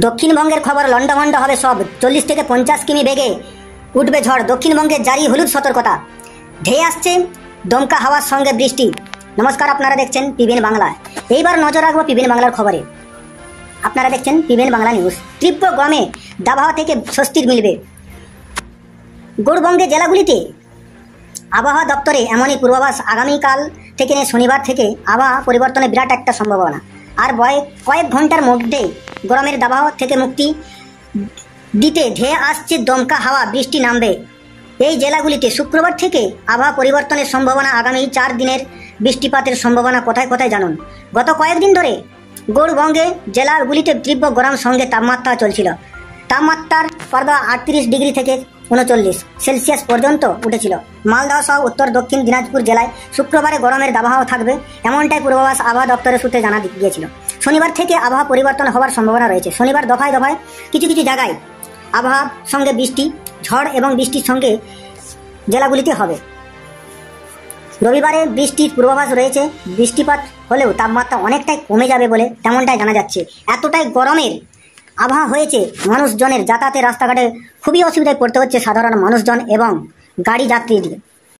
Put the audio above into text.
দক্ষিণবঙ্গের খবর লন্ডভন্ড হবে সব। 40 থেকে 50 কিমি বেগে উঠবে ঝড়। দক্ষিণবঙ্গে জারি হলুদ সতর্কতা। ধেয়ে আসছে দমকা হাওয়ার সঙ্গে বৃষ্টি। নমস্কার, আপনারা দেখছেন পিবিএন বাংলা। এইবার নজর রাখবো পিবিএন বাংলার খবরে। আপনারা দেখছেন পিবিএন বাংলা নিউজ। তীব্র গরমে দাবহাওয়া থেকে স্বস্তির মিলবে। গৌড়বঙ্গের জেলাগুলিতে আবহাওয়া দপ্তরে এমনই পূর্বাভাস। আগামীকাল থেকে শনিবার থেকে আবহাওয়া পরিবর্তনের বিরাট একটা সম্ভাবনা। আর কয়েক ঘন্টার মধ্যে গরমের দাবহাওয়া থেকে মুক্তি দিতে ধেয়ে আসছে দমকা হাওয়া, বৃষ্টি নামবে এই জেলাগুলিতে। শুক্রবার থেকে আবহাওয়া পরিবর্তনের সম্ভাবনা। আগামী 4 দিনের বৃষ্টিপাতের সম্ভাবনা কোথায় কোথায় জানুন। গত কয়েকদিন ধরে গৌড়বঙ্গে জেলাগুলিতে তীব্র গরম সঙ্গে তাপমাত্রা চলছিল। তাপমাত্রার পর্দা 38 ডিগ্রি থেকে 39 সেলসিয়াস পর্যন্ত উঠেছিল। মালদহ সহ উত্তর দক্ষিণ দিনাজপুর জেলায় শুক্রবারে গরমের দাবহাওয়া থাকবে, এমনটাই পূর্বাভাস আবহাওয়া দপ্তরের সূত্রে জানা গিয়েছিল। শনিবার থেকে আবহাওয়া পরিবর্তন হওয়ার সম্ভাবনা রয়েছে। শনিবার দফায় দফায় কিছু কিছু জায়গায় আবহাওয়ার সঙ্গে বৃষ্টি, ঝড় এবং বৃষ্টির সঙ্গে জেলাগুলিতে হবে। রবিবারে বৃষ্টির পূর্বাভাস রয়েছে। বৃষ্টিপাত হলেও তাপমাত্রা অনেকটাই কমে যাবে বলে তেমনটাই জানা যাচ্ছে। এতটাই গরমের আবহাওয়া হয়েছে, মানুষজনের যাতায়াতের রাস্তাঘাটে খুবই অসুবিধায় পড়তে হচ্ছে সাধারণ মানুষজন এবং গাড়ি যাত্রীদের।